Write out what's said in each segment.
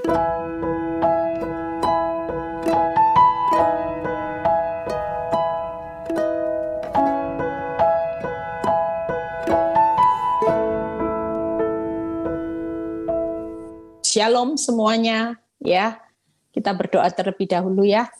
Shalom semuanya, ya. Kita berdoa terlebih dahulu ya.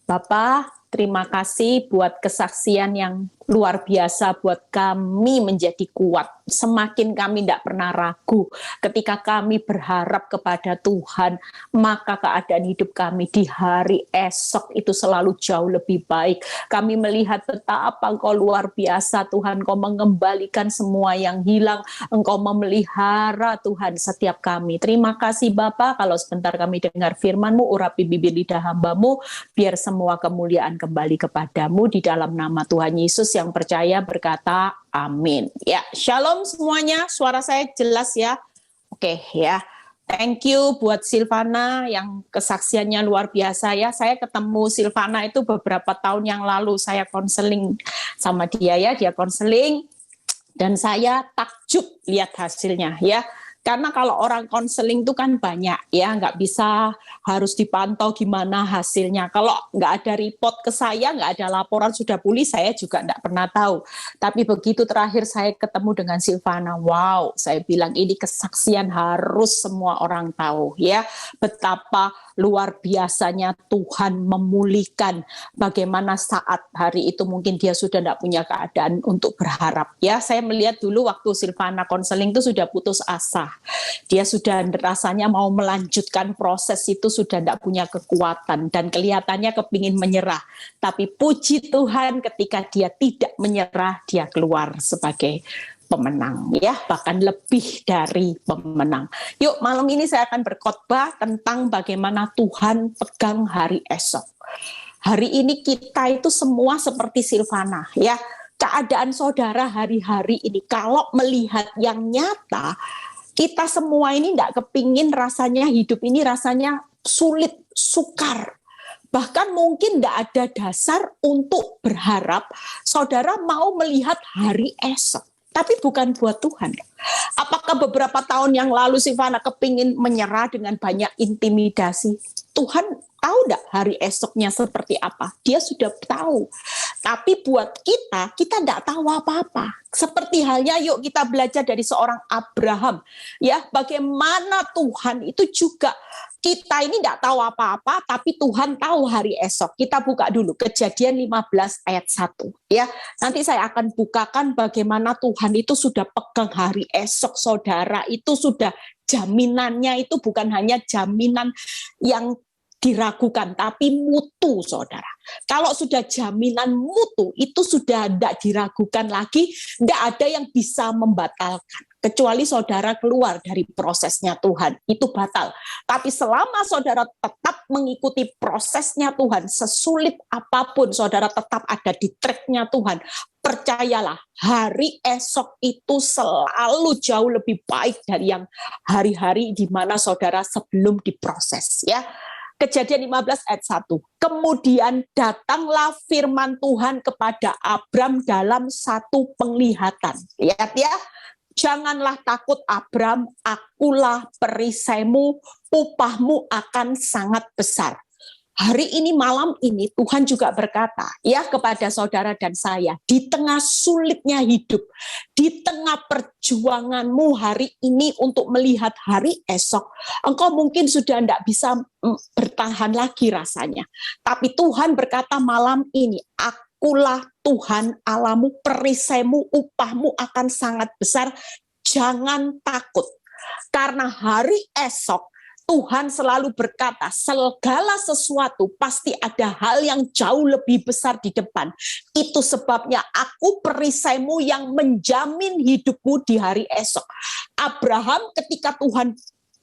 Bapa, terima kasih buat kesaksian yang luar biasa buat kami menjadi kuat. Semakin kami tidak pernah ragu ketika kami berharap kepada Tuhan, maka keadaan hidup kami di hari esok itu selalu jauh lebih baik. Kami melihat betapa Engkau luar biasa Tuhan, Engkau mengembalikan semua yang hilang, Engkau memelihara Tuhan setiap kami. Terima kasih Bapa, kalau sebentar kami dengar firman-Mu, urapi bibir lidah hamba-Mu, biar semua kemuliaan kembali kepadamu di dalam nama Tuhan Yesus yang percaya berkata amin. Ya, shalom semuanya, suara saya jelas ya. Oke ya, thank you buat Silvana yang kesaksiannya luar biasa ya. Saya ketemu Silvana itu beberapa tahun yang lalu, saya konseling sama dia ya, dia konseling dan saya takjub lihat hasilnya ya. Karena kalau orang konseling itu kan banyak ya, nggak bisa harus dipantau gimana hasilnya. Kalau nggak ada report ke saya, nggak ada laporan sudah pulih, saya juga nggak pernah tahu. Tapi begitu terakhir saya ketemu dengan Silvana, wow, saya bilang ini kesaksian harus semua orang tahu ya, betapa luar biasanya Tuhan memulihkan. Bagaimana saat hari itu mungkin dia sudah tidak punya keadaan untuk berharap ya. Saya melihat dulu waktu Silvana konseling itu sudah putus asa. Dia sudah rasanya mau melanjutkan proses itu, sudah tidak punya kekuatan dan kelihatannya kepingin menyerah. Tapi puji Tuhan ketika dia tidak menyerah, dia keluar sebagai pemenang ya, bahkan lebih dari pemenang. Yuk malam ini saya akan berkhotbah tentang bagaimana Tuhan pegang hari esok. Hari ini kita itu semua seperti Silvana ya. Keadaan saudara hari-hari ini kalau melihat yang nyata, kita semua ini tidak kepingin rasanya hidup ini rasanya sulit, sukar. Bahkan mungkin tidak ada dasar untuk berharap saudara mau melihat hari esok. Tapi bukan buat Tuhan. Apakah beberapa tahun yang lalu Silvana kepingin menyerah dengan banyak intimidasi? Tuhan tahu enggak hari esoknya seperti apa? Dia sudah tahu. Tapi buat kita enggak tahu apa-apa. Seperti halnya yuk kita belajar dari seorang Abraham. Ya, bagaimana Tuhan itu juga kita ini enggak tahu apa-apa, tapi Tuhan tahu hari esok. Kita buka dulu Kejadian 15 ayat 1. Ya, nanti saya akan bukakan bagaimana Tuhan itu sudah pegang hari esok saudara. Itu sudah jaminannya itu bukan hanya jaminan yang diragukan, tapi mutu saudara. Kalau sudah jaminan mutu, itu sudah tidak diragukan lagi, tidak ada yang bisa membatalkan. Kecuali saudara keluar dari prosesnya Tuhan, itu batal. Tapi selama saudara tetap mengikuti prosesnya Tuhan, sesulit apapun saudara tetap ada di tracknya Tuhan, percayalah, hari esok itu selalu jauh lebih baik dari yang hari-hari di mana saudara sebelum diproses ya. Kejadian 15 ayat 1. Kemudian datanglah firman Tuhan kepada Abram dalam satu penglihatan. Lihat ya, janganlah takut Abram, akulah perisaimu, upahmu akan sangat besar. Hari ini, malam ini, Tuhan juga berkata, ya kepada saudara dan saya, di tengah sulitnya hidup, di tengah perjuanganmu hari ini untuk melihat hari esok, engkau mungkin sudah tidak bisa bertahan lagi rasanya. Tapi Tuhan berkata malam ini, akulah Tuhan Allahmu, perisaimu, upahmu akan sangat besar, jangan takut. Karena hari esok, Tuhan selalu berkata, segala sesuatu pasti ada hal yang jauh lebih besar di depan. Itu sebabnya aku perisaimu yang menjamin hidupmu di hari esok. Abraham ketika Tuhan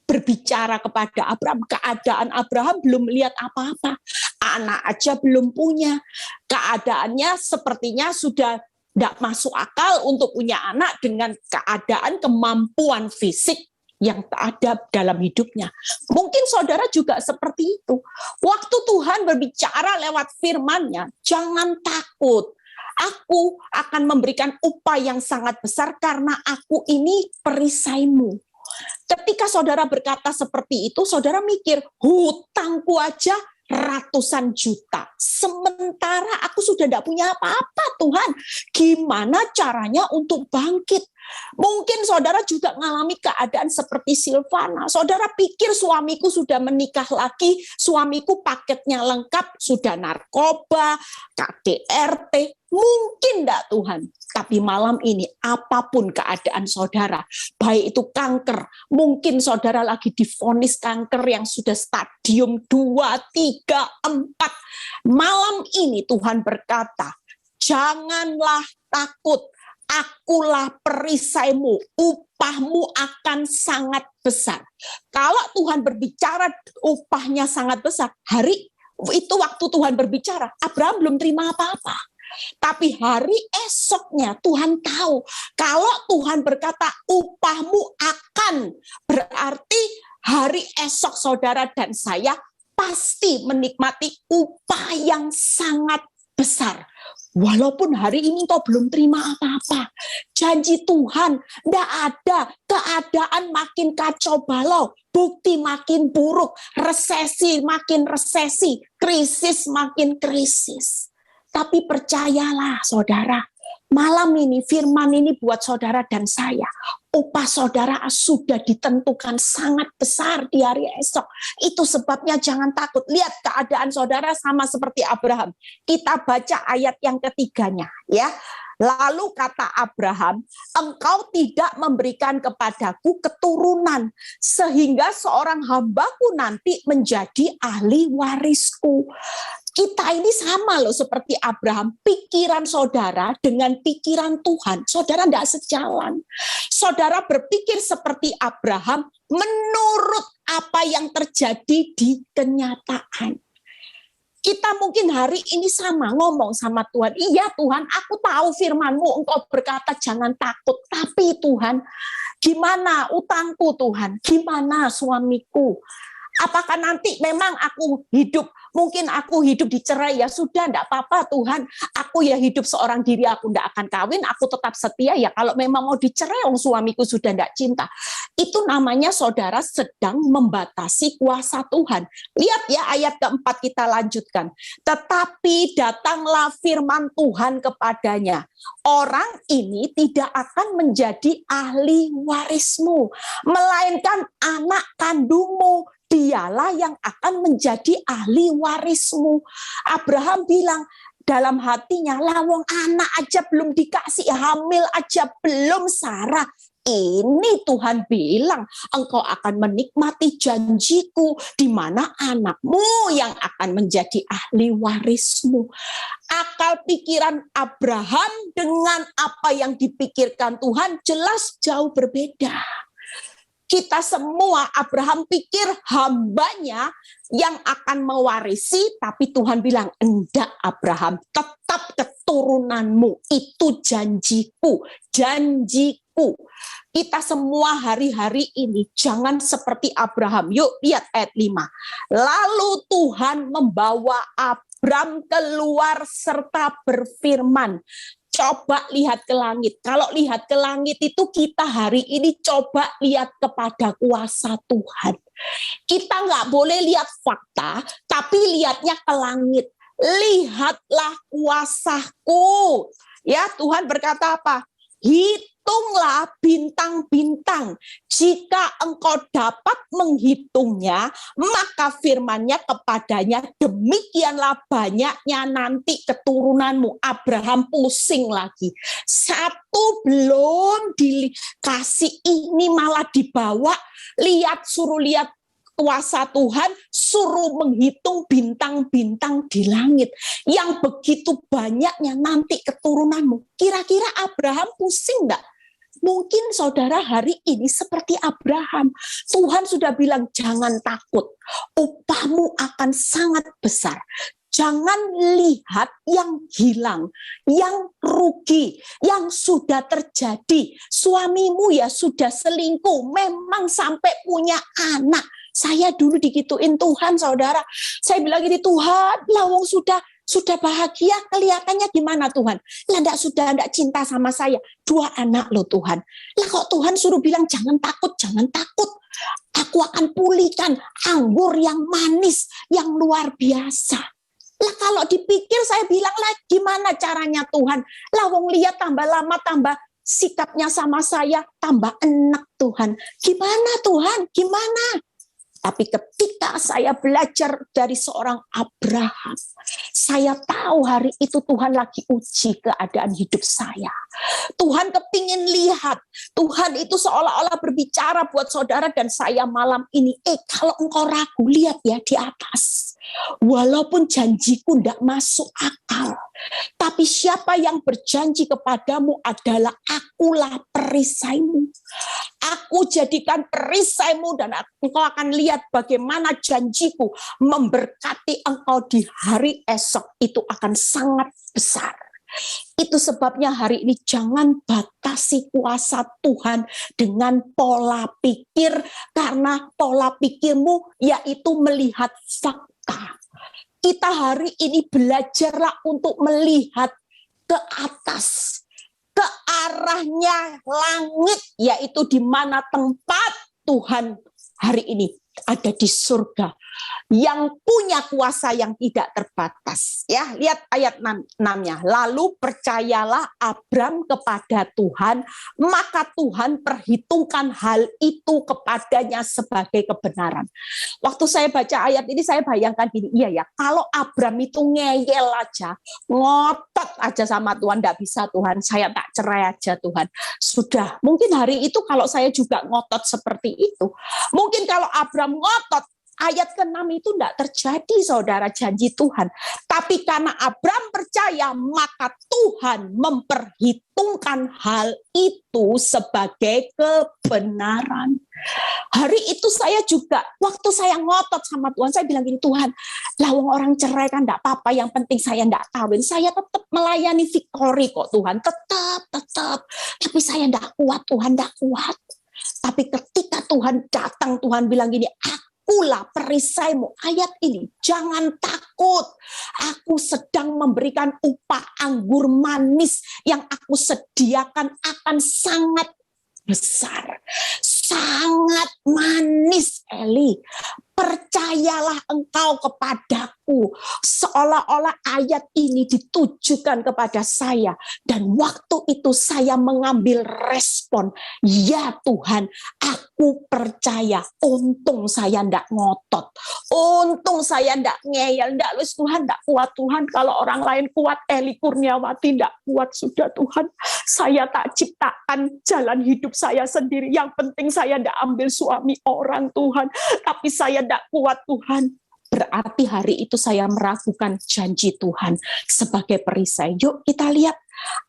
berbicara kepada Abraham, keadaan Abraham belum melihat apa-apa. Anak aja belum punya. Keadaannya sepertinya sudah tidak masuk akal untuk punya anak dengan keadaan kemampuan fisik yang ada dalam hidupnya. Mungkin saudara juga seperti itu. Waktu Tuhan berbicara lewat firman-Nya, jangan takut. Aku akan memberikan upah yang sangat besar karena aku ini perisaimu. Ketika saudara berkata seperti itu, saudara mikir, hutangku aja ratusan juta. Sementara aku sudah tidak punya apa-apa, Tuhan. Gimana caranya untuk bangkit? Mungkin saudara juga mengalami keadaan seperti Silvana. Saudara pikir suamiku sudah menikah lagi, suamiku paketnya lengkap, sudah narkoba, KDRT. Mungkin enggak Tuhan. Tapi malam ini apapun keadaan saudara, baik itu kanker, mungkin saudara lagi divonis kanker yang sudah stadium 2, 3, 4. Malam ini Tuhan berkata, janganlah takut. Akulah perisaimu, upahmu akan sangat besar. Kalau Tuhan berbicara upahnya sangat besar, hari itu waktu Tuhan berbicara, Abraham belum terima apa-apa. Tapi hari esoknya Tuhan tahu, kalau Tuhan berkata upahmu akan, berarti hari esok saudara dan saya pasti menikmati upah yang sangat besar. Walaupun hari ini kau belum terima apa-apa, janji Tuhan tidak ada, keadaan makin kacau balau, bukti makin buruk, resesi makin resesi, krisis makin krisis. Tapi percayalah saudara, malam ini firman ini buat saudara dan saya. Upah saudara sudah ditentukan sangat besar di hari esok. Itu sebabnya jangan takut. Lihat keadaan saudara sama seperti Abraham. Kita baca ayat yang ketiganya, ya. Lalu kata Abraham, engkau tidak memberikan kepadaku keturunan, sehingga seorang hambaku nanti menjadi ahli warisku. Kita ini sama loh seperti Abraham. Pikiran saudara dengan pikiran Tuhan, saudara tidak sejalan. Saudara berpikir seperti Abraham menurut apa yang terjadi di kenyataan. Kita mungkin hari ini sama ngomong sama Tuhan, iya Tuhan, aku tahu firman-Mu, Engkau berkata jangan takut. Tapi Tuhan, gimana utangku Tuhan? Gimana suamiku? Apakah nanti memang aku hidup, mungkin aku hidup dicerai, ya sudah, enggak apa-apa Tuhan. Aku ya hidup seorang diri, aku enggak akan kawin, aku tetap setia ya. Kalau memang mau dicerai, suamiku sudah enggak cinta. Itu namanya saudara sedang membatasi kuasa Tuhan. Lihat ya ayat keempat, kita lanjutkan. Tetapi datanglah firman Tuhan kepadanya. Orang ini tidak akan menjadi ahli warismu, melainkan anak kandungmu. Dialah yang akan menjadi ahli warismu. Abraham bilang dalam hatinya, lawang anak aja belum dikasih, hamil aja belum, Sarah. Ini Tuhan bilang, engkau akan menikmati janjiku, di mana anakmu yang akan menjadi ahli warismu. Akal pikiran Abraham dengan apa yang dipikirkan Tuhan jelas jauh berbeda. Kita semua, Abraham pikir hambanya yang akan mewarisi, tapi Tuhan bilang, enggak Abraham, tetap keturunanmu, itu janjiku, janjiku. Kita semua hari-hari ini jangan seperti Abraham. Yuk lihat ayat 5. Lalu Tuhan membawa Abram keluar serta berfirman. Coba lihat ke langit. Kalau lihat ke langit itu kita hari ini coba lihat kepada kuasa Tuhan. Kita nggak boleh lihat fakta, tapi lihatnya ke langit. Lihatlah kuasaku. Ya, Tuhan berkata apa? Hitunglah bintang-bintang. Jika engkau dapat menghitungnya, maka firman-Nya kepadanya, demikianlah banyaknya nanti keturunanmu. Abraham pusing lagi. Satu belum dikasih, ini malah dibawa. Lihat, suruh lihat kuasa Tuhan, suruh menghitung bintang-bintang di langit. Yang begitu banyaknya nanti keturunanmu. Kira-kira Abraham pusing enggak? Mungkin saudara hari ini seperti Abraham. Tuhan sudah bilang jangan takut. Upahmu akan sangat besar. Jangan lihat yang hilang, yang rugi, yang sudah terjadi. Suamimu ya sudah selingkuh, memang sampai punya anak. Saya dulu digituin Tuhan, saudara. Saya bilang gini, Tuhan, lawang sudah sudah bahagia, kelihatannya gimana Tuhan? Lah enggak cinta sama saya. 2 anak loh Tuhan. Lah kok Tuhan suruh bilang jangan takut, jangan takut. Aku akan pulihkan anggur yang manis, yang luar biasa. Lah kalau dipikir saya bilang lah gimana caranya Tuhan? Lah wong lihat tambah lama tambah sikapnya sama saya tambah enak Tuhan. Gimana Tuhan? Gimana? Tapi ketika saya belajar dari seorang Abraham, saya tahu hari itu Tuhan lagi uji keadaan hidup saya. Tuhan kepingin lihat, Tuhan itu seolah-olah berbicara buat saudara dan saya malam ini. Kalau engkau ragu, lihat ya di atas. Walaupun janjiku tidak masuk akal, tapi siapa yang berjanji kepadamu adalah akulah perisaimu. Aku jadikan perisaimu dan engkau akan lihat bagaimana janjiku memberkati engkau di hari esok itu akan sangat besar. Itu sebabnya hari ini jangan batasi kuasa Tuhan dengan pola pikir, karena pola pikirmu yaitu melihat fakta. Kita hari ini belajarlah untuk melihat ke atas, ke arahnya langit, yaitu di mana tempat Tuhan hari ini ada di surga, yang punya kuasa yang tidak terbatas. Ya, lihat ayat 6-nya. Lalu percayalah Abram kepada Tuhan, maka Tuhan perhitungkan hal itu kepadanya sebagai kebenaran. Waktu saya baca ayat ini saya bayangkan gini, iya ya, kalau Abram itu ngeyel aja, ngotot aja sama Tuhan, enggak bisa Tuhan, saya tak cerai aja Tuhan. Sudah, mungkin hari itu kalau saya juga ngotot seperti itu, mungkin kalau Abram ngotot, ayat ke-6 itu tidak terjadi saudara janji Tuhan. Tapi karena Abram percaya, maka Tuhan memperhitungkan hal itu sebagai kebenaran. Hari itu saya juga, waktu saya ngotot sama Tuhan, saya bilang gini, Tuhan, lawang orang cerai kan tidak apa-apa, yang penting saya tidak kawin. Saya tetap melayani victory kok Tuhan, tetap. Tapi saya tidak kuat Tuhan, tidak kuat. Tapi ketika Tuhan datang, Tuhan bilang gini, akulah perisaimu. Ayat ini, jangan takut. Aku sedang memberikan upah anggur manis yang aku sediakan akan sangat besar. Sangat manis, Eli. Percayalah engkau kepadaku. Seolah-olah ayat ini ditujukan kepada saya. Dan waktu itu saya mengambil respon. Ya Tuhan, aku percaya. Untung saya tidak ngotot. Untung saya tidak ngeyel. Tidak, Tuhan tidak kuat Tuhan. Kalau orang lain kuat, Eli Kurniawati tidak kuat sudah Tuhan. Saya tak ciptakan jalan hidup saya sendiri. Yang penting saya tidak ambil suami orang Tuhan. Tapi saya tidak kuat Tuhan. Berarti hari itu saya meragukan janji Tuhan sebagai perisai. Yuk kita lihat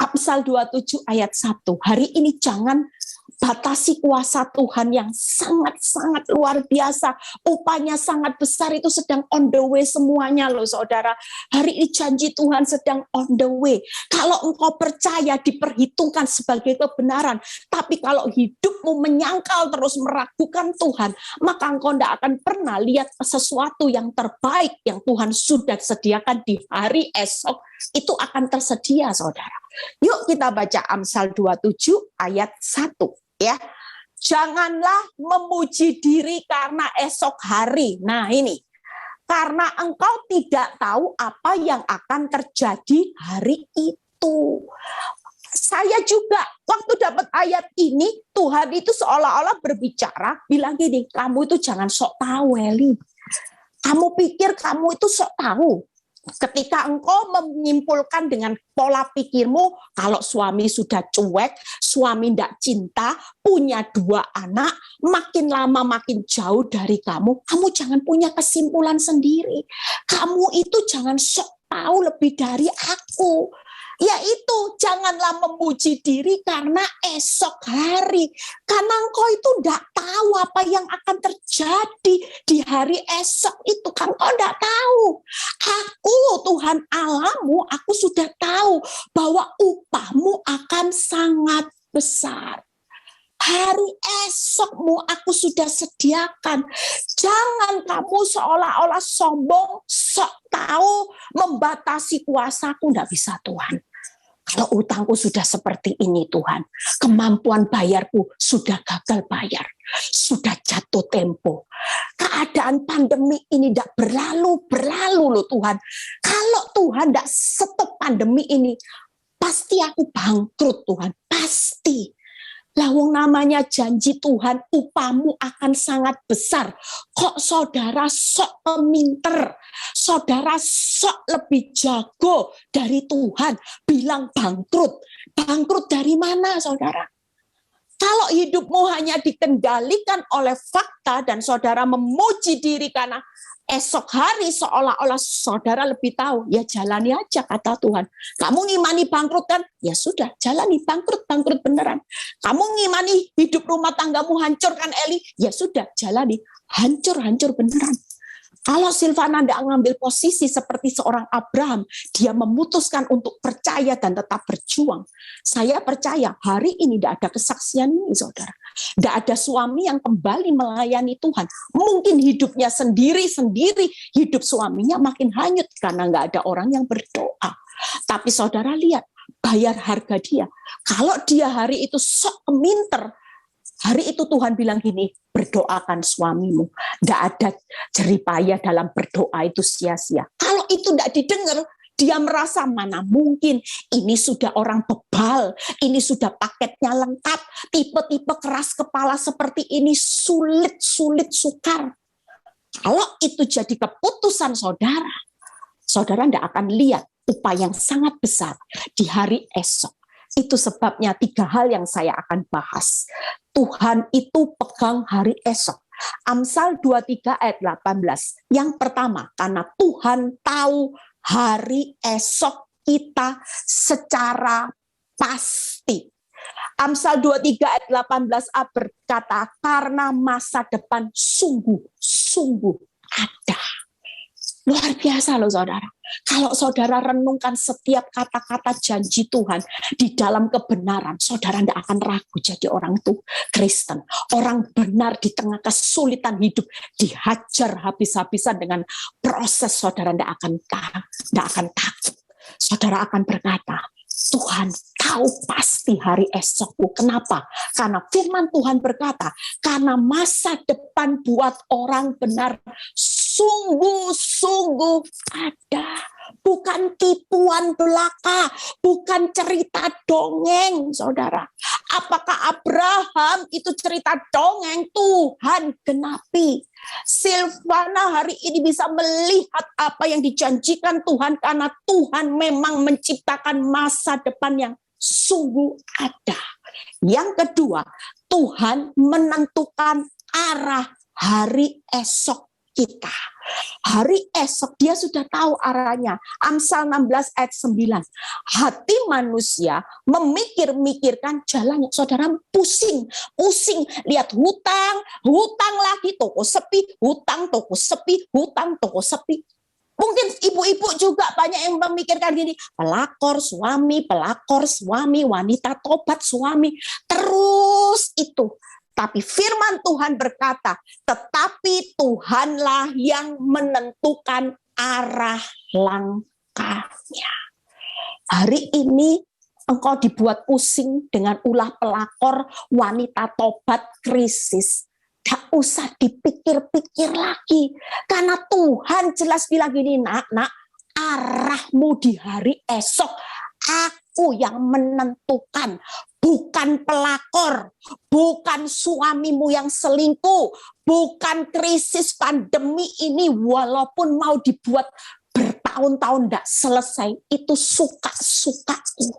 Amsal 27 ayat 1. Hari ini jangan batasi kuasa Tuhan yang sangat-sangat luar biasa. Upahnya sangat besar, itu sedang on the way semuanya loh saudara. Hari ini janji Tuhan sedang on the way. Kalau engkau percaya diperhitungkan sebagai kebenaran. Tapi kalau hidupmu menyangkal terus meragukan Tuhan, maka engkau tidak akan pernah lihat sesuatu yang terbaik yang Tuhan sudah sediakan di hari esok. Itu akan tersedia saudara. Yuk kita baca Amsal 27 ayat 1 ya. Janganlah memuji diri karena esok hari. Nah ini, karena engkau tidak tahu apa yang akan terjadi hari itu. Saya juga waktu dapat ayat ini, Tuhan itu seolah-olah berbicara, bilang gini, kamu itu jangan sok tahu Eli. Kamu pikir kamu itu sok tahu. Ketika engkau menyimpulkan dengan pola pikirmu, kalau suami sudah cuek, suami tidak cinta, punya 2 anak, makin lama makin jauh dari kamu, kamu jangan punya kesimpulan sendiri. Kamu itu jangan sok tahu lebih dari aku. Yaitu janganlah memuji diri karena esok hari. Karena engkau itu tidak tahu apa yang akan terjadi di hari esok itu. Kan engkau tidak tahu. Aku Tuhan Allahmu, aku sudah tahu bahwa upahmu akan sangat besar. Hari esokmu aku sudah sediakan. Jangan kamu seolah-olah sombong, sok tahu membatasi kuasaku, enggak bisa Tuhan. Kalau utangku sudah seperti ini Tuhan, kemampuan bayarku sudah gagal bayar, sudah jatuh tempo. Keadaan pandemi ini tidak berlalu loh Tuhan. Kalau Tuhan tidak stop pandemi ini, pasti aku bangkrut Tuhan, pasti. Lawang namanya janji Tuhan, upahmu akan sangat besar. Kok saudara sok peminter, saudara sok lebih jago dari Tuhan, bilang bangkrut. Bangkrut dari mana saudara? Kalau hidupmu hanya dikendalikan oleh fakta dan saudara memuji diri karena esok hari seolah-olah saudara lebih tahu, ya jalani aja kata Tuhan. Kamu ngimani bangkrut kan? Ya sudah, jalani bangkrut beneran. Kamu ngimani hidup rumah tanggamu hancur kan Eli? Ya sudah, jalani hancur beneran. Kalau Silvana tidak mengambil posisi seperti seorang Abraham, dia memutuskan untuk percaya dan tetap berjuang. Saya percaya hari ini tidak ada kesaksian ini, saudara. Tidak ada suami yang kembali melayani Tuhan. Mungkin hidupnya sendiri-sendiri, hidup suaminya makin hanyut karena nggak ada orang yang berdoa. Tapi saudara lihat, bayar harga dia. Kalau dia hari itu sok minter, hari itu Tuhan bilang gini, berdoakan suamimu. Tidak ada jeripaya dalam berdoa itu sia-sia. Kalau itu tidak didengar, dia merasa mana mungkin ini sudah orang bebal, ini sudah paketnya lengkap, tipe-tipe keras kepala seperti ini sulit sukar. Kalau itu jadi keputusan saudara, saudara tidak akan lihat upaya yang sangat besar di hari esok. Itu sebabnya 3 hal yang saya akan bahas. Tuhan itu pegang hari esok. Amsal 23 ayat 18. Yang pertama, karena Tuhan tahu hari esok kita secara pasti. Amsal 23 ayat 18a berkata, karena masa depan sungguh ada. Luar biasa loh saudara. Kalau saudara renungkan setiap kata-kata janji Tuhan di dalam kebenaran, saudara tidak akan ragu jadi orang itu Kristen. Orang benar di tengah kesulitan hidup dihajar habis-habisan dengan proses, saudara tidak akan takut. Saudara akan berkata, Tuhan tahu pasti hari esokku. Kenapa? Karena firman Tuhan berkata, karena masa depan buat orang benar sungguh-sungguh ada. Bukan tipuan belaka, bukan cerita dongeng, saudara. Apakah Abraham itu cerita dongeng? Tuhan genapi. Silvana hari ini bisa melihat apa yang dijanjikan Tuhan karena Tuhan memang menciptakan masa depan yang sungguh ada. Yang kedua, Tuhan menentukan arah hari esok kita. Hari esok dia sudah tahu arahnya. Amsal 16 ayat 9. Hati manusia memikir-mikirkan jalannya. Saudara pusing. Lihat hutang lagi, toko sepi, hutang, toko sepi, hutang, toko sepi. Mungkin ibu-ibu juga banyak yang memikirkan gini, pelakor suami, wanita tobat suami. Terus itu. Tapi firman Tuhan berkata, tetapi Tuhanlah yang menentukan arah langkahnya. Hari ini engkau dibuat pusing dengan ulah pelakor, wanita tobat, krisis. Gak usah dipikir-pikir lagi. Karena Tuhan jelas bilang gini, nak, arahmu di hari esok, aku yang menentukan. Bukan pelakor, bukan suamimu yang selingkuh, bukan krisis pandemi ini walaupun mau dibuat bertahun-tahun tidak selesai, itu suka-sukaku.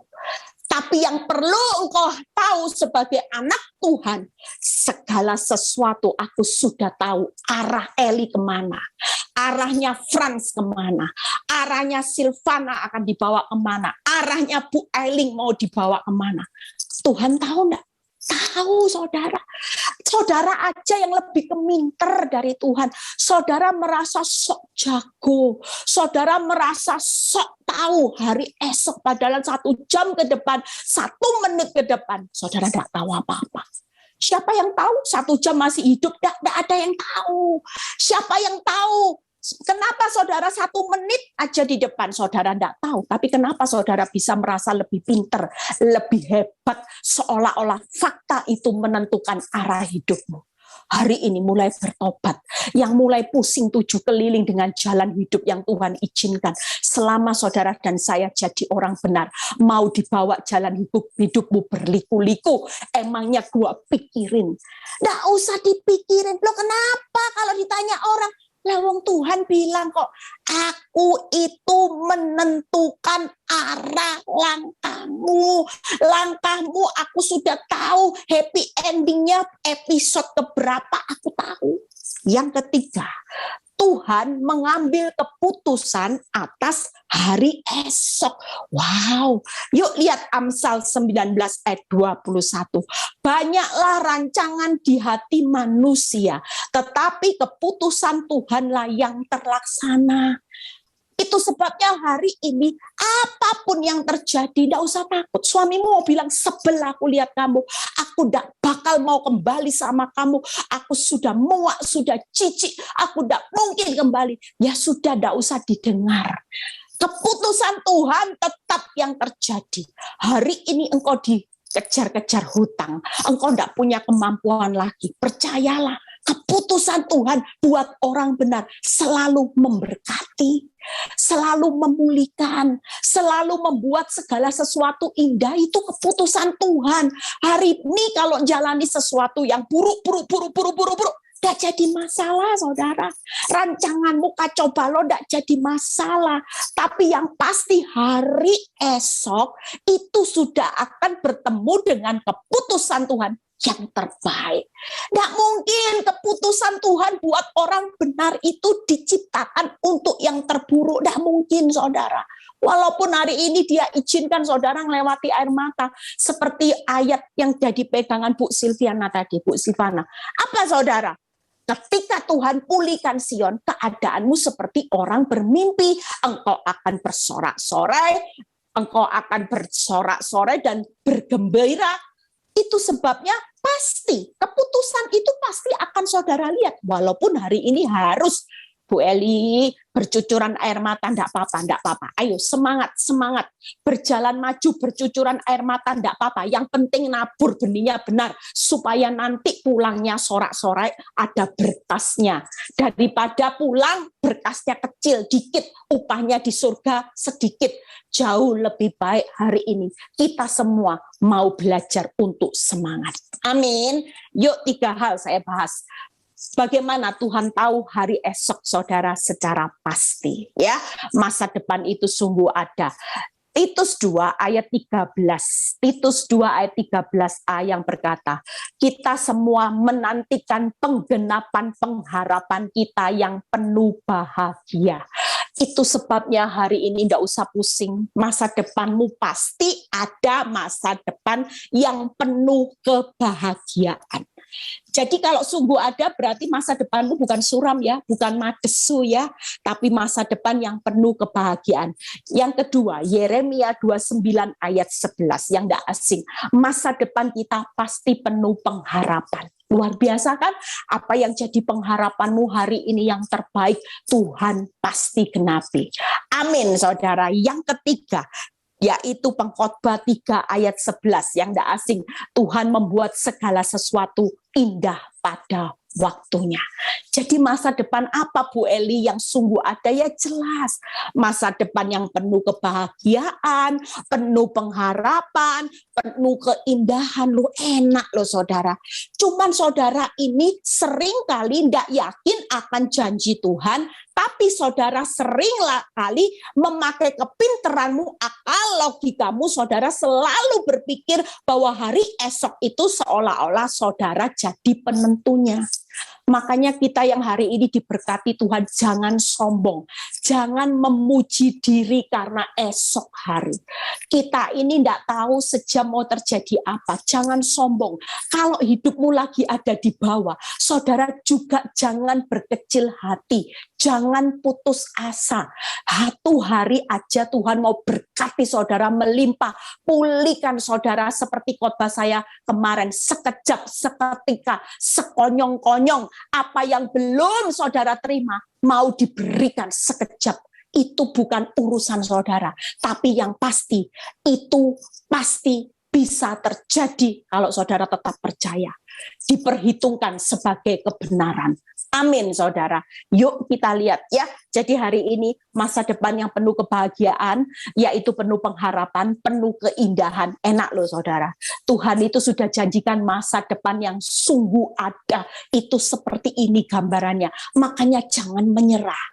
Tapi yang perlu engkau tahu sebagai anak Tuhan, segala sesuatu aku sudah tahu arah Eli kemana, arahnya Frans kemana, arahnya Silvana akan dibawa kemana, arahnya Bu Eiling mau dibawa kemana. Tuhan tahu enggak? Tahu saudara. Saudara aja yang lebih keminter dari Tuhan. Saudara merasa sok jago. Saudara merasa sok tahu hari esok. Padahal 1 jam ke depan, 1 menit ke depan. Saudara tidak tahu apa-apa. Siapa yang tahu 1 jam masih hidup? Tidak ada yang tahu. Siapa yang tahu Kenapa saudara 1 menit aja di depan saudara tidak tahu, tapi kenapa saudara bisa merasa lebih pinter, lebih hebat, seolah-olah fakta itu menentukan arah hidupmu. Hari ini mulai bertobat, yang mulai pusing 7 keliling dengan jalan hidup yang Tuhan izinkan. Selama saudara dan saya jadi orang benar, mau dibawa jalan hidupmu berliku-liku, emangnya gua pikirin. Nggak usah dipikirin, loh kenapa kalau ditanya orang, lawang Tuhan bilang kok, aku itu menentukan arah langkahmu. Langkahmu aku sudah tahu, happy endingnya episode keberapa aku tahu. Yang ketiga, Tuhan mengambil keputusan atas hari esok. Wow, yuk lihat Amsal 19 ayat 21. Banyaklah rancangan di hati manusia, tetapi keputusan Tuhanlah yang terlaksana. Itu sebabnya hari ini apapun yang terjadi, tidak usah takut. Suamimu mau bilang, sebel aku lihat kamu, aku tidak bakal mau kembali sama kamu, aku sudah muak, sudah cicik, aku tidak mungkin kembali. Ya sudah, tidak usah didengar. Keputusan Tuhan tetap yang terjadi. Hari ini engkau dikejar-kejar hutang, engkau tidak punya kemampuan lagi. Percayalah, keputusan Tuhan buat orang benar selalu memberkati, selalu memulihkan, selalu membuat segala sesuatu indah. Itu keputusan Tuhan. Hari ini kalau jalani sesuatu yang buruk, tidak jadi masalah, saudara. Rancanganmu kacau balau tidak jadi masalah. Tapi yang pasti hari esok itu sudah akan bertemu dengan keputusan Tuhan yang terbaik. Tidak mungkin keputusan Tuhan buat orang benar itu diciptakan untuk yang terburuk. Tidak mungkin, saudara. Walaupun hari ini dia izinkan saudara melewati air mata. Seperti ayat yang jadi pegangan Bu Silviana tadi, Bu Silvana. Apa saudara? Ketika Tuhan pulihkan Sion, keadaanmu seperti orang bermimpi. Engkau akan bersorak-sorai, engkau akan bersorak-sorai dan bergembira. Itu sebabnya pasti, keputusan itu pasti akan saudara lihat. Walaupun hari ini harus, Bu Eli, bercucuran air mata, enggak apa-apa. Ayo, semangat. Berjalan maju, bercucuran air mata, enggak apa-apa. Yang penting nabur benihnya benar, supaya nanti pulangnya sorak-sorai, ada berkasnya. Daripada pulang, berkasnya kecil, dikit, upahnya di surga sedikit. Jauh lebih baik hari ini kita semua mau belajar untuk semangat. Amin. Yuk 3 hal saya bahas. Bagaimana Tuhan tahu hari esok saudara secara pasti, ya. Masa depan itu sungguh ada. Titus 2 ayat 13. Titus 2 ayat 13a yang berkata, kita semua menantikan penggenapan pengharapan kita yang penuh bahagia. Itu sebabnya hari ini tidak usah pusing. Masa depanmu pasti ada masa depan yang penuh kebahagiaan. Jadi kalau sungguh ada berarti masa depanmu bukan suram ya, bukan madesu ya, tapi masa depan yang penuh kebahagiaan. Yang kedua, Yeremia 29 ayat 11 yang tidak asing. Masa depan kita pasti penuh pengharapan. Luar biasa kan? Apa yang jadi pengharapanmu hari ini yang terbaik, Tuhan pasti genapi. Amin, saudara. Yang ketiga, yaitu Pengkhotbah 3 ayat 11 yang tidak asing. Tuhan membuat segala sesuatu indah pada waktunya. Jadi masa depan apa Bu Eli yang sungguh ada? Ya jelas. Masa depan yang penuh kebahagiaan, penuh pengharapan, penuh keindahan. Lo enak loh saudara. Cuman saudara ini sering kali tidak yakin akan janji Tuhan, tapi saudara sering kali memakai kepinteranmu, akal logikamu, saudara selalu berpikir bahwa hari esok itu seolah-olah saudara jadi penentunya. Makanya kita yang hari ini diberkati Tuhan, jangan sombong, jangan memuji diri karena esok hari. Kita ini tidak tahu sejam mau terjadi apa, jangan sombong. Kalau hidupmu lagi ada di bawah, saudara juga jangan berkecil hati, jangan putus asa. Satu hari aja Tuhan mau berkati saudara melimpah, pulihkan saudara seperti khotbah saya kemarin, sekejap, seketika, sekonyong-konyong monyong. Apa yang belum saudara terima, mau diberikan sekejap. Itu bukan urusan saudara. Tapi yang pasti, itu pasti bisa terjadi kalau saudara tetap percaya. Diperhitungkan sebagai kebenaran. Amin, saudara. Yuk kita lihat ya. Jadi hari ini masa depan yang penuh kebahagiaan, yaitu penuh pengharapan, penuh keindahan. Enak loh saudara. Tuhan itu sudah janjikan masa depan yang sungguh ada. Itu seperti ini gambarannya. Makanya jangan menyerah.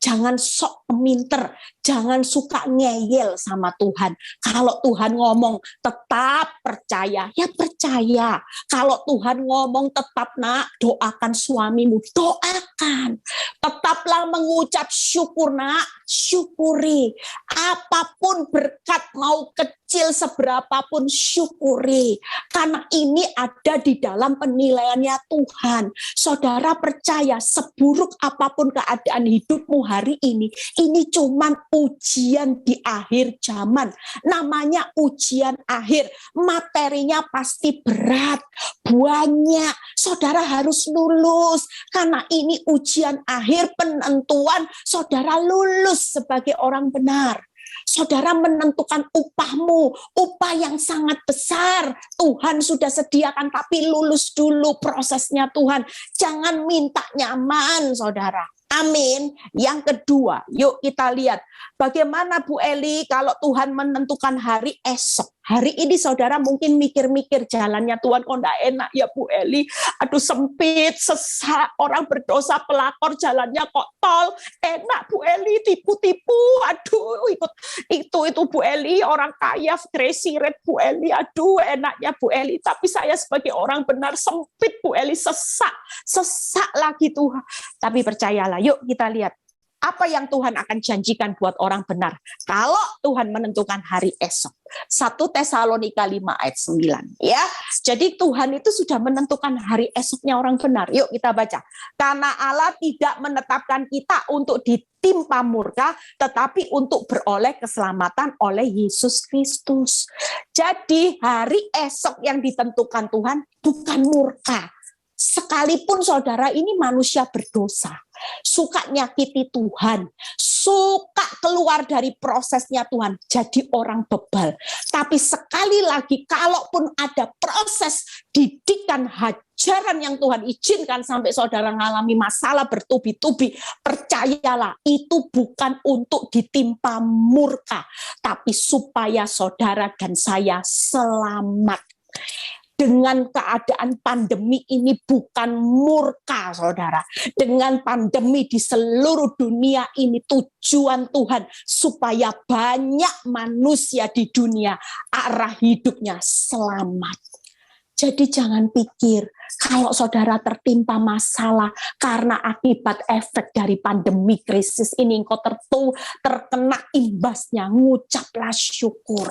Jangan sok peminter. Jangan suka ngeyel sama Tuhan. Kalau Tuhan ngomong tetap percaya, ya percaya. Kalau Tuhan ngomong tetap nak, doakan suamimu, doakan. Tetaplah mengucap syukur nak, syukuri. Apapun berkat mau kecil seberapapun syukuri. Karena ini ada di dalam penilaiannya Tuhan. Saudara percaya seburuk apapun keadaan hidupmu hari ini cuman ujian di akhir zaman. Namanya ujian akhir. Materinya pasti berat, banyak. Saudara harus lulus. Karena ini ujian akhir penentuan saudara lulus sebagai orang benar. Saudara menentukan upahmu, upah yang sangat besar. Tuhan sudah sediakan, tapi lulus dulu prosesnya Tuhan. Jangan minta nyaman, saudara. Amin. Yang kedua, yuk kita lihat bagaimana Bu Eli kalau Tuhan menentukan hari esok. Hari ini saudara mungkin mikir-mikir jalannya Tuhan kok enggak enak ya Bu Eli. Aduh sempit, sesak, orang berdosa pelakor jalannya kok tol. Enak Bu Eli, tipu-tipu. Aduh ikut itu Bu Eli, orang kaya crazy rate Bu Eli. Aduh enaknya Bu Eli, tapi saya sebagai orang benar sempit Bu Eli, sesak lagi Tuhan. Tapi percayalah, yuk kita lihat apa yang Tuhan akan janjikan buat orang benar kalau Tuhan menentukan hari esok. 1 Tesalonika 5 ayat 9 ya. Jadi Tuhan itu sudah menentukan hari esoknya orang benar. Yuk kita baca. Karena Allah tidak menetapkan kita untuk ditimpa murka, tetapi untuk beroleh keselamatan oleh Yesus Kristus. Jadi hari esok yang ditentukan Tuhan bukan murka. Sekalipun saudara ini manusia berdosa, suka nyakiti Tuhan, suka keluar dari prosesnya Tuhan, jadi orang bebal. Tapi sekali lagi, kalaupun ada proses didikan ajaran yang Tuhan izinkan sampai saudara mengalami masalah bertubi-tubi, percayalah itu bukan untuk ditimpa murka, tapi supaya saudara dan saya selamat. Dengan keadaan pandemi ini bukan murka, saudara. Dengan pandemi di seluruh dunia ini tujuan Tuhan supaya banyak manusia di dunia arah hidupnya selamat. Jadi jangan pikir kalau saudara tertimpa masalah karena akibat efek dari pandemi krisis ini engkau terkena imbasnya, ngucaplah syukur.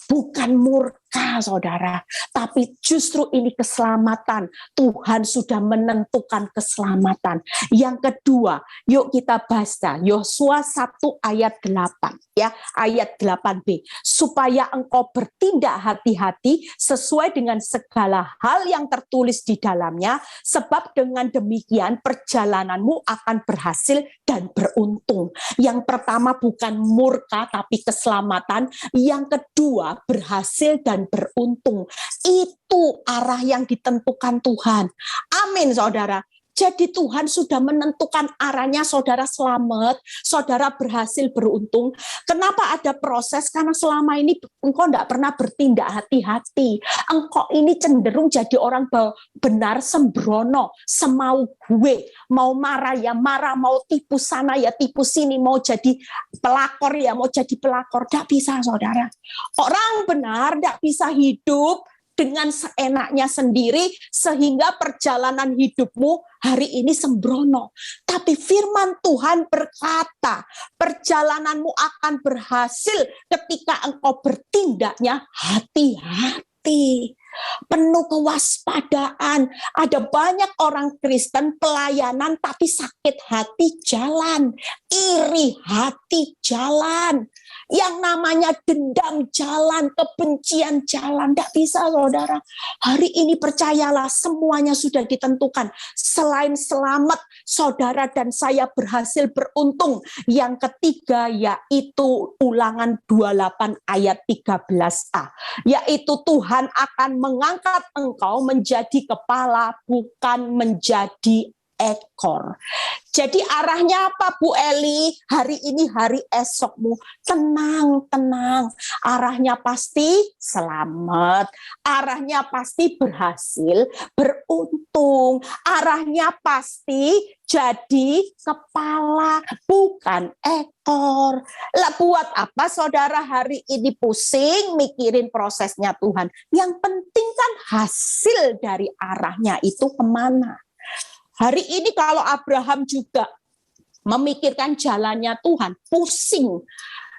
Bukan murka saudara, tapi justru ini keselamatan. Tuhan sudah menentukan keselamatan. Yang kedua, yuk kita baca Yosua 1 ayat 8 ya, ayat 8b. Supaya engkau bertindak hati-hati sesuai dengan segala hal yang tertulis di dalamnya, sebab dengan demikian perjalananmu akan berhasil dan beruntung. Yang pertama bukan murka tapi keselamatan, yang kedua berhasil dan beruntung. Itu arah yang ditentukan Tuhan. Amin saudara. Jadi Tuhan sudah menentukan arahnya saudara selamat, saudara berhasil beruntung. Kenapa ada proses? Karena selama ini engkau tidak pernah bertindak hati-hati. Engkau ini cenderung jadi orang benar sembrono, semau gue. Mau marah ya marah, mau tipu sana ya tipu sini, mau jadi pelakor ya mau jadi pelakor. Tidak bisa saudara. Orang benar tidak bisa hidup dengan seenaknya sendiri sehingga perjalanan hidupmu hari ini sembrono. Tapi firman Tuhan berkata, perjalananmu akan berhasil ketika engkau bertindaknya hati-hati. penuh kewaspadaan. Ada banyak orang Kristen pelayanan tapi sakit hati jalan, iri hati jalan. Yang namanya dendam jalan, kebencian jalan. Tidak bisa, saudara. Hari ini percayalah, semuanya sudah ditentukan. Selain selamat, saudara dan saya berhasil beruntung. Yang ketiga yaitu Ulangan 28 ayat 13a. Yaitu Tuhan akan mengangkat engkau menjadi kepala, bukan menjadi ekor. Jadi arahnya apa, Bu Eli? Hari ini hari esokmu. Tenang, tenang. Arahnya pasti selamat. Arahnya pasti berhasil, beruntung. Arahnya pasti jadi kepala, bukan ekor. Lah buat apa saudara hari ini pusing mikirin prosesnya Tuhan? Yang penting kan hasil dari arahnya itu kemana? Hari ini kalau Abraham juga memikirkan jalannya Tuhan, pusing.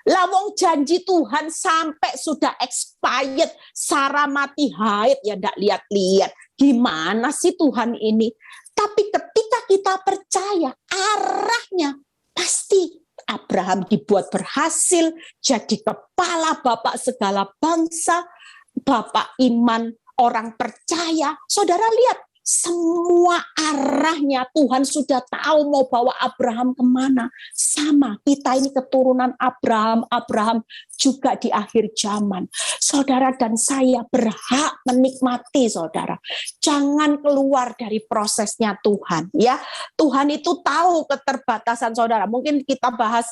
Lawong janji Tuhan sampai sudah expired, Sarah mati haid, ya ndak lihat-lihat. Gimana sih Tuhan ini? Tapi ketika kita percaya arahnya, pasti Abraham dibuat berhasil, jadi kepala bapak segala bangsa, bapak iman orang percaya. Saudara lihat, semua arahnya Tuhan sudah tahu mau bawa Abraham kemana. Sama, kita ini keturunan Abraham. Abraham juga di akhir zaman. Saudara dan saya berhak menikmati, saudara. Jangan keluar dari prosesnya Tuhan. Ya, Tuhan itu tahu keterbatasan saudara. Mungkin kita bahas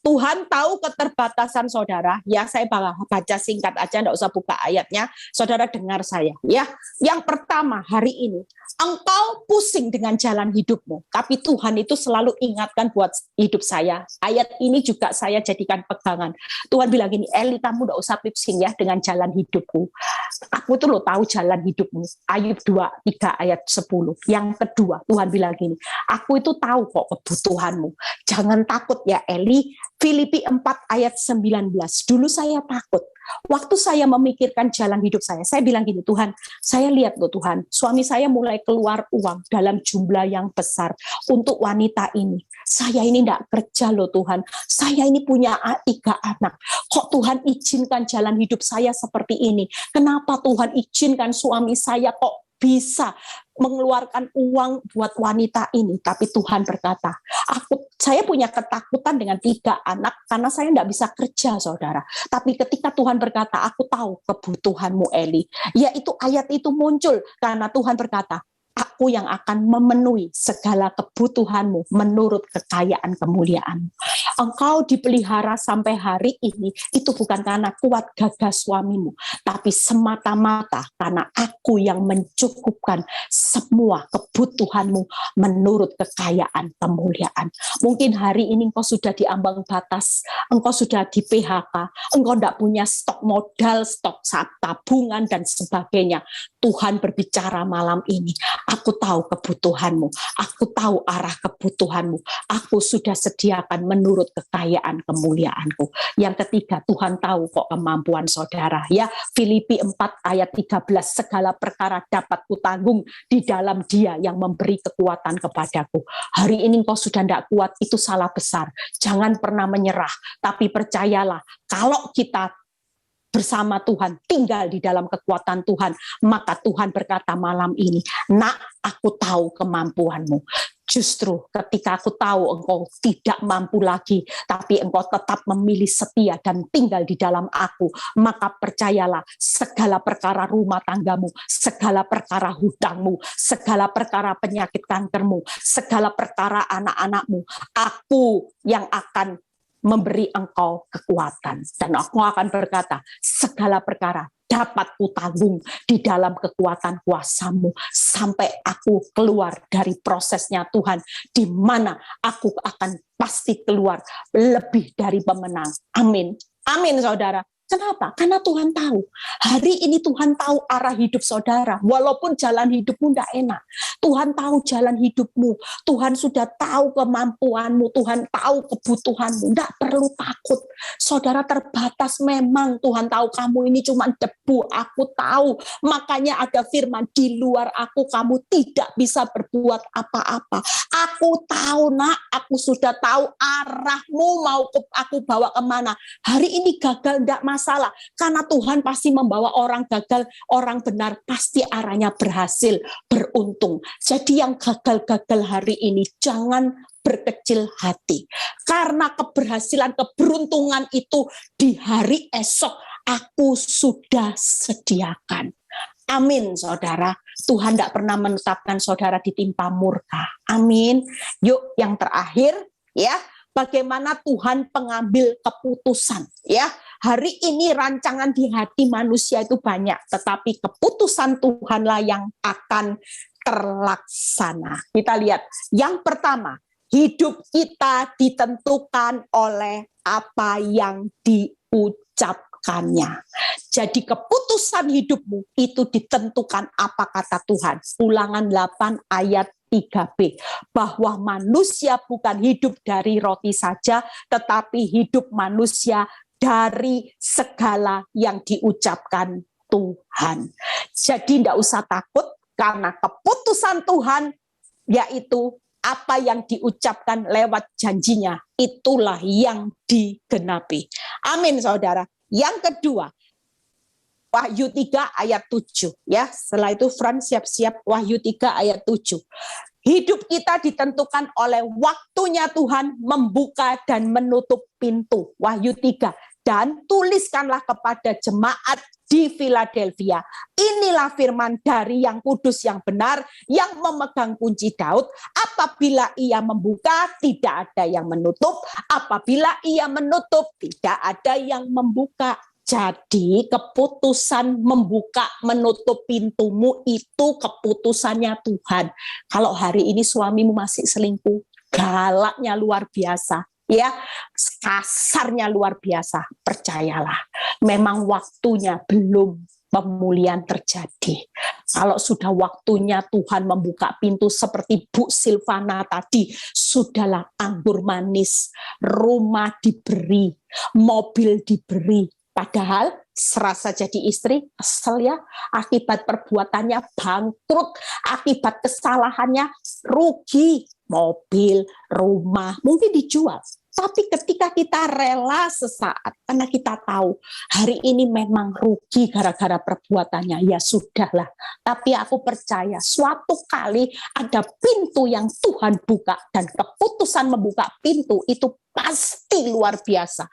Tuhan tahu keterbatasan saudara. Ya, saya baca singkat aja, enggak usah buka ayatnya. Saudara dengar saya, ya. Yang pertama, hari ini engkau pusing dengan jalan hidupmu, tapi Tuhan itu selalu ingatkan buat hidup saya. Ayat ini juga saya jadikan pegangan. Tuhan bilang gini, Eli, kamu enggak usah pusing ya dengan jalan hidupku. Aku tuh lo tahu jalan hidupmu. Ayub 2:3 ayat 10. Yang kedua, Tuhan bilang gini, aku itu tahu kok kebutuhanmu. Jangan takut ya Eli. Filipi 4 ayat 19. Dulu saya takut. Waktu saya memikirkan jalan hidup saya bilang gini, Tuhan, saya lihat loh Tuhan, suami saya mulai keluar uang dalam jumlah yang besar untuk wanita ini. Saya ini enggak kerja loh Tuhan. Saya ini punya 3 anak. Kok Tuhan izinkan jalan hidup saya seperti ini? Kenapa Tuhan izinkan suami saya kok bisa mengeluarkan uang buat wanita ini? Tapi Tuhan berkata, saya punya ketakutan dengan 3 anak karena saya tidak bisa kerja, saudara. Tapi ketika Tuhan berkata, aku tahu kebutuhanmu Eli, yaitu ayat itu muncul karena Tuhan berkata, aku yang akan memenuhi segala kebutuhanmu menurut kekayaan kemuliaan. Engkau dipelihara sampai hari ini, itu bukan karena kuat gagah suamimu, tapi semata-mata karena aku yang mencukupkan semua kebutuhanmu menurut kekayaan kemuliaan. Mungkin hari ini engkau sudah di ambang batas, engkau sudah di PHK, engkau tidak punya stok modal, stok tabungan, dan sebagainya. Tuhan berbicara malam ini, aku tahu kebutuhanmu, aku tahu arah kebutuhanmu, aku sudah sediakan menurut kekayaan kemuliaanku. Yang ketiga, Tuhan tahu kok kemampuan saudara. Ya, Filipi 4 ayat 13, segala perkara dapat kutanggung di dalam Dia yang memberi kekuatan kepadaku. Hari ini kau sudah tidak kuat, itu salah besar. Jangan pernah menyerah, tapi percayalah, kalau kita bersama Tuhan, tinggal di dalam kekuatan Tuhan, maka Tuhan berkata malam ini, nak, aku tahu kemampuanmu. Justru ketika aku tahu engkau tidak mampu lagi, tapi engkau tetap memilih setia dan tinggal di dalam aku, maka percayalah, segala perkara rumah tanggamu, segala perkara hutangmu, segala perkara penyakit kankermu, segala perkara anak-anakmu, aku yang akan memberi engkau kekuatan. Dan aku akan berkata, segala perkara dapat kutanggung di dalam kekuatan kuasamu, sampai aku keluar dari prosesnya Tuhan, di mana aku akan pasti keluar lebih dari pemenang. Amin. Amin, saudara. Kenapa? Karena Tuhan tahu. Hari ini Tuhan tahu arah hidup saudara. Walaupun jalan hidupmu tidak enak. Tuhan tahu jalan hidupmu. Tuhan sudah tahu kemampuanmu. Tuhan tahu kebutuhanmu. Tidak perlu takut. Saudara terbatas memang. Tuhan tahu kamu ini cuma debu. Aku tahu. Makanya ada firman, di luar aku kamu tidak bisa berbuat apa-apa. Aku tahu nak. Aku sudah tahu arahmu mau aku bawa kemana. Hari ini gagal tidak masalah, karena Tuhan pasti membawa orang gagal, orang benar pasti arahnya berhasil, beruntung. Jadi yang gagal-gagal hari ini jangan berkecil hati, karena keberhasilan, keberuntungan itu di hari esok aku sudah sediakan. Amin, saudara. Tuhan tidak pernah menetapkan saudara ditimpa murka. Amin. Yuk, yang terakhir, ya. Bagaimana Tuhan pengambil keputusan, ya. Hari ini rancangan di hati manusia itu banyak, tetapi keputusan Tuhanlah yang akan terlaksana. Kita lihat, yang pertama, hidup kita ditentukan oleh apa yang diucapkannya. Jadi keputusan hidupmu itu ditentukan apa kata Tuhan. Ulangan 8 ayat 3b, bahwa manusia bukan hidup dari roti saja, tetapi hidup manusia dari segala yang diucapkan Tuhan. Jadi tidak usah takut, karena keputusan Tuhan, yaitu apa yang diucapkan lewat janjinya, itulah yang digenapi. Amin, saudara. Yang kedua, Wahyu 3 ayat 7. Ya, setelah itu Frans siap-siap Wahyu 3 ayat 7. Hidup kita ditentukan oleh waktunya Tuhan membuka dan menutup pintu. Wahyu 3. Dan tuliskanlah kepada jemaat di Philadelphia. Inilah firman dari yang kudus, yang benar, yang memegang kunci Daud. Apabila ia membuka, tidak ada yang menutup. Apabila ia menutup, tidak ada yang membuka. Jadi keputusan membuka, menutup pintumu itu keputusannya Tuhan. Kalau hari ini suamimu masih selingkuh, galaknya luar biasa, ya, kasarnya luar biasa, percayalah, memang waktunya belum pemulihan terjadi. Kalau sudah waktunya Tuhan membuka pintu seperti Bu Silvana tadi, sudahlah, anggur manis, rumah diberi, mobil diberi. Padahal serasa jadi istri, kesel ya, akibat perbuatannya bangkrut, akibat kesalahannya rugi, mobil, rumah, mungkin dijual. Tapi ketika kita rela sesaat, karena kita tahu hari ini memang rugi gara-gara perbuatannya, ya sudahlah. Tapi aku percaya suatu kali ada pintu yang Tuhan buka, dan keputusan membuka pintu itu pasti luar biasa.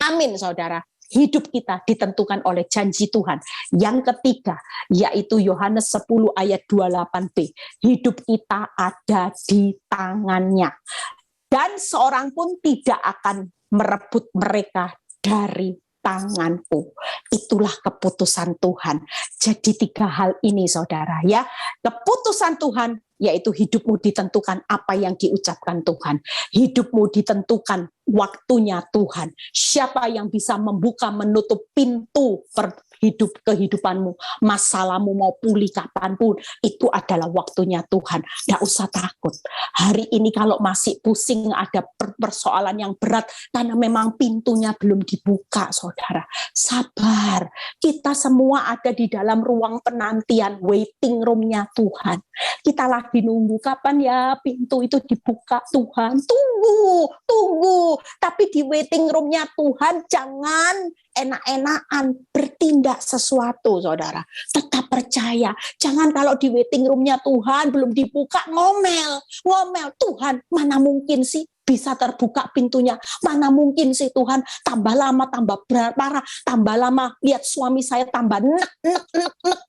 Amin, saudara. Hidup kita ditentukan oleh janji Tuhan. Yang ketiga, yaitu Yohanes 10 ayat 28b. Hidup kita ada di tangannya. Dan seorang pun tidak akan merebut mereka dari tanganku. Itulah keputusan Tuhan. Jadi 3 hal ini, saudara, ya. Keputusan Tuhan, yaitu hidupmu ditentukan apa yang diucapkan Tuhan. Hidupmu ditentukan waktunya Tuhan. Siapa yang bisa membuka, menutup pintu kehidupanmu, masalahmu mau pulih kapanpun, itu adalah waktunya Tuhan. Tidak usah takut. Hari ini kalau masih pusing, ada persoalan yang berat, karena memang pintunya belum dibuka, saudara. Sabar. Kita semua ada di dalam ruang penantian, waiting room-nya Tuhan. Kita lagi nunggu kapan ya pintu itu dibuka Tuhan. Tunggu. Tapi di waiting room-nya Tuhan jangan enak-enakan bertindak sesuatu, saudara. Tetap percaya. Jangan kalau di waiting room-nya Tuhan belum dibuka ngomel. Tuhan, mana mungkin sih bisa terbuka pintunya? Mana mungkin sih Tuhan, tambah lama tambah parah, tambah lama lihat suami saya tambah nek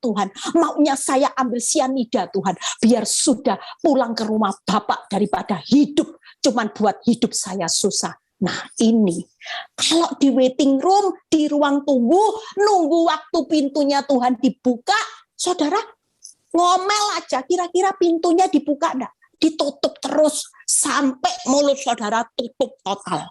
Tuhan. Maunya saya ambil sianida Tuhan, biar sudah pulang ke rumah Bapak daripada hidup cuman buat hidup saya susah. Nah ini, kalau di waiting room, di ruang tunggu, nunggu waktu pintunya Tuhan dibuka, saudara ngomel aja, kira-kira pintunya dibuka enggak? Ditutup terus, sampai mulut saudara tutup total.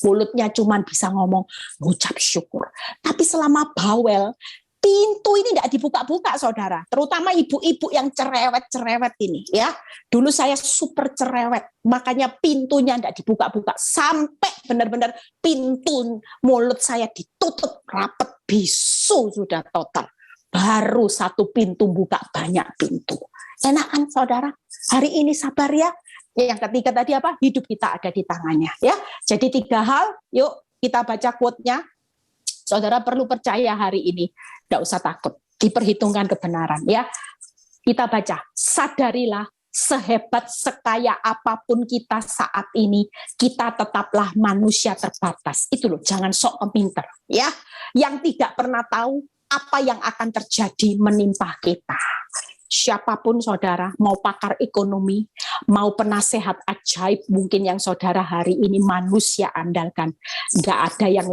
mulutnya cuman bisa ngomong ngucap syukur. Tapi selama bawel, pintu ini tidak dibuka-buka, saudara. Terutama ibu-ibu yang cerewet-cerewet ini, ya. Dulu saya super cerewet, makanya pintunya tidak dibuka-buka. Sampai benar-benar pintu mulut saya ditutup rapat, bisu sudah total. Baru satu pintu buka banyak pintu. Enak kan, saudara? Hari ini sabar ya. Yang ketiga tadi apa? Hidup kita ada di tangannya, ya. Jadi 3 hal, yuk kita baca quote-nya. Saudara perlu percaya hari ini, tidak usah takut, diperhitungkan kebenaran, ya. Kita baca, sadarilah sehebat sekaya apapun kita saat ini, kita tetaplah manusia terbatas. Itu loh, jangan sok pinter, ya. Yang tidak pernah tahu apa yang akan terjadi menimpa kita. Siapapun saudara, mau pakar ekonomi, mau penasehat ajaib mungkin yang saudara hari ini manusia andalkan, nggak ada yang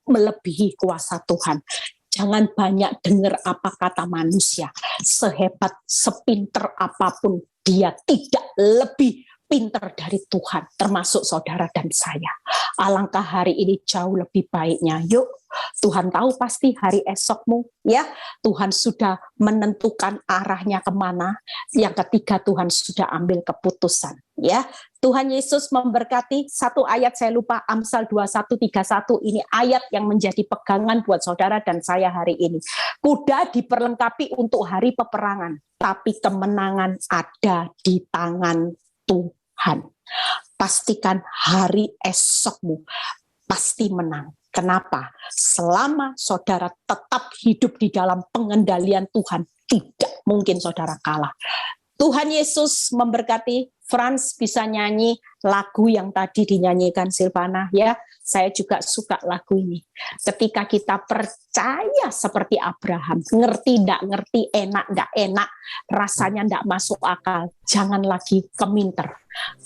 melebihi kuasa Tuhan. Jangan banyak dengar apa kata manusia, sehebat, sepinter apapun, dia tidak lebih pinter dari Tuhan, termasuk saudara dan saya. Alangkah hari ini jauh lebih baiknya. Yuk, Tuhan tahu pasti hari esokmu, ya. Tuhan sudah menentukan arahnya kemana. Yang ketiga, Tuhan sudah ambil keputusan, ya. Tuhan Yesus memberkati. Satu ayat saya lupa, Amsal 21:31. Ini ayat yang menjadi pegangan buat saudara dan saya hari ini. Kuda diperlengkapi untuk hari peperangan, tapi kemenangan ada di tangan Tuhan. Pastikan hari esokmu pasti menang. Kenapa? Selama saudara tetap hidup di dalam pengendalian Tuhan, tidak mungkin saudara kalah. Tuhan Yesus memberkati. Frans bisa nyanyi lagu yang tadi dinyanyikan Silvana, ya. Saya juga suka lagu ini. Ketika kita percaya seperti Abraham, ngerti ndak ngerti, enak ndak enak, rasanya ndak masuk akal, jangan lagi keminter.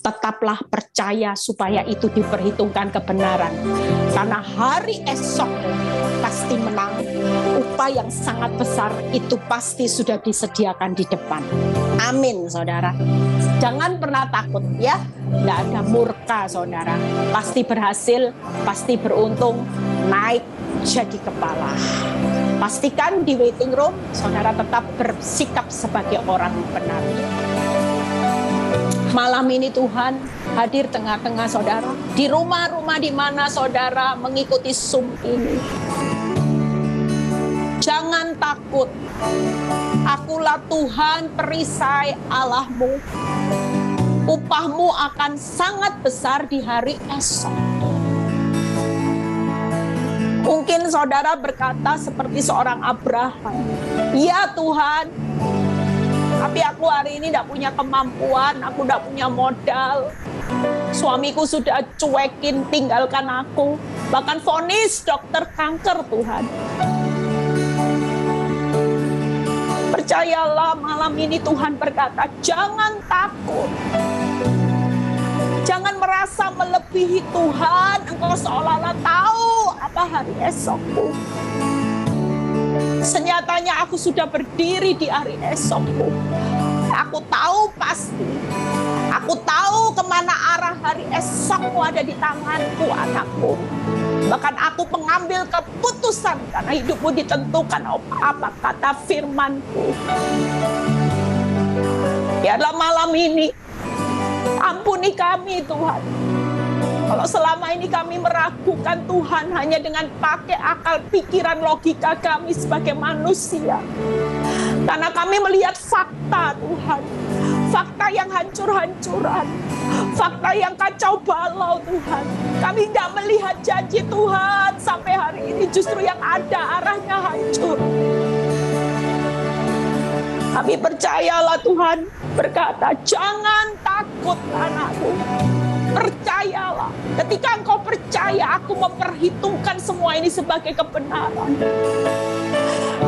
Tetaplah percaya supaya itu diperhitungkan kebenaran. Karena hari esok pasti menang. Upah yang sangat besar itu pasti sudah disediakan di depan. Amin, saudara. Jangan pernah takut, ya. Tidak ada murka, saudara. Pasti berhasil, pasti beruntung, naik jadi kepala. Pastikan di waiting room, saudara tetap bersikap sebagai orang benar. Malam ini Tuhan hadir tengah-tengah saudara. Di rumah-rumah di mana saudara mengikuti Zoom ini. Jangan takut. Akulah Tuhan perisai Allahmu. Upahmu akan sangat besar di hari esok. Mungkin saudara berkata seperti seorang Abraham. Ya Tuhan, tapi aku hari ini tidak punya kemampuan, aku tidak punya modal. Suamiku sudah cuekin, tinggalkan aku. Bahkan vonis dokter kanker Tuhan. Percayalah malam ini Tuhan berkata, jangan takut. Jangan merasa melebihi Tuhan, engkau seolah-olah tahu apa hari esokku. Senyatanya aku sudah berdiri di hari esokku. Aku tahu pasti. Aku tahu kemana arah hari esokmu ada di tanganku, anakku. Bahkan aku mengambil keputusan karena hidupmu ditentukan apa kata firman-Ku. Biarlah malam ini ampuni kami Tuhan. Kalau selama ini kami meragukan Tuhan hanya dengan pakai akal pikiran logika kami sebagai manusia. Karena kami melihat fakta Tuhan. Fakta yang hancur-hancuran. Fakta yang kacau balau Tuhan. Kami tidak melihat janji Tuhan sampai hari ini justru yang ada arahnya hancur. Kami percayalah Tuhan berkata, jangan takut anakku. Percayalah. Ketika engkau percaya, aku memperhitungkan semua ini sebagai kebenaran.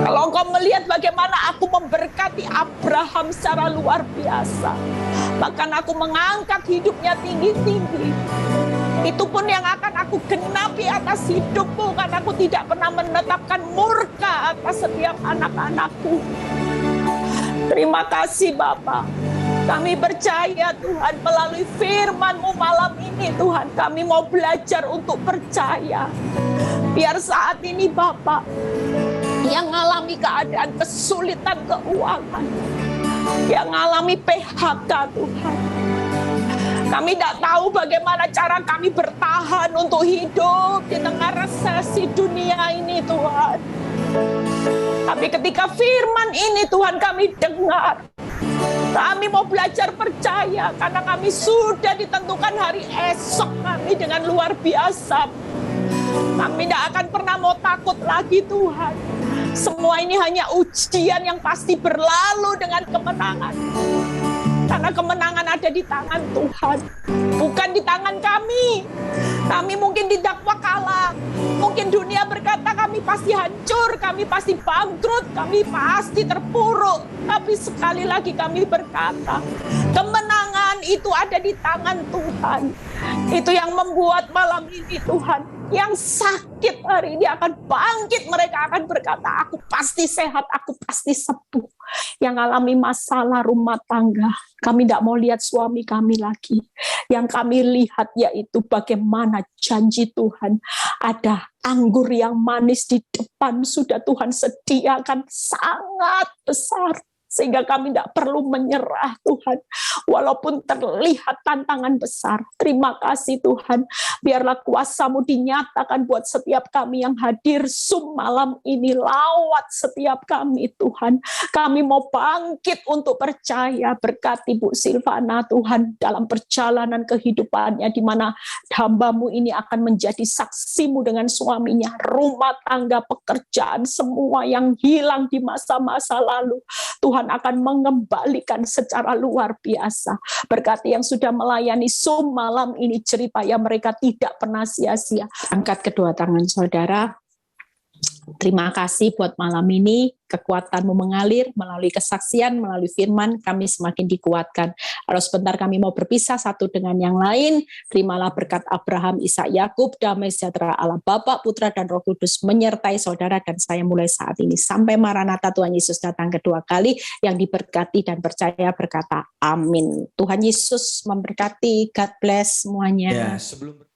Kalau engkau melihat bagaimana aku memberkati Abraham secara luar biasa, bahkan aku mengangkat hidupnya tinggi-tinggi, itu pun yang akan aku genapi atas hidupmu, karena aku tidak pernah menetapkan murka atas setiap anak-anakku. Terima kasih Bapa. Kami percaya Tuhan, melalui firman-Mu malam ini Tuhan, kami mau belajar untuk percaya. Biar saat ini Bapak, yang mengalami keadaan kesulitan keuangan, yang mengalami PHK Tuhan, kami tidak tahu bagaimana cara kami bertahan untuk hidup di tengah resesi dunia ini Tuhan. Tapi ketika firman ini Tuhan kami dengar, kami mau belajar percaya karena kami sudah ditentukan hari esok kami dengan luar biasa. Kami tidak akan pernah mau takut lagi Tuhan. Semua ini hanya ujian yang pasti berlalu dengan kemenangan. Karena kemenangan ada di tangan Tuhan, bukan di tangan kami. Kami mungkin didakwa kalah, mungkin dunia berkata kami pasti hancur, kami pasti bangkrut, kami pasti terpuruk. Tapi sekali lagi kami berkata, kemenangan itu ada di tangan Tuhan. Itu yang membuat malam ini Tuhan, yang sakit hari ini akan bangkit, mereka akan berkata, aku pasti sehat, aku pasti sembuh. Yang alami masalah rumah tangga, kami tidak mau lihat suami kami lagi. Yang kami lihat yaitu bagaimana janji Tuhan, ada anggur yang manis di depan sudah Tuhan sediakan sangat besar. Sehingga kami tidak perlu menyerah Tuhan. Walaupun terlihat tantangan besar. Terima kasih Tuhan. Biarlah kuasa-Mu dinyatakan buat setiap kami yang hadir Zoom malam ini. Lawat setiap kami Tuhan. Kami mau bangkit untuk percaya. Berkati Bu Silvana Tuhan dalam perjalanan kehidupannya. Di mana hamba-Mu ini akan menjadi saksi-Mu dengan suaminya. Rumah tangga, pekerjaan, semua yang hilang di masa-masa lalu. Tuhan akan mengembalikan secara luar biasa. Berkati yang sudah melayani Zoom malam ini, jeripaya mereka tidak pernah sia-sia. Angkat kedua tangan saudara. Terima kasih buat malam ini, kekuatan-Mu mengalir melalui kesaksian, melalui firman, kami semakin dikuatkan. Kalau sebentar kami mau berpisah satu dengan yang lain, terimalah berkat Abraham, Ishak, Yakub, damai sejahtera Allah Bapa, Putra, dan Roh Kudus menyertai saudara dan saya mulai saat ini. Sampai Maranatha Tuhan Yesus datang kedua kali, yang diberkati dan percaya berkata amin. Tuhan Yesus memberkati, God bless semuanya. Ya, sebelum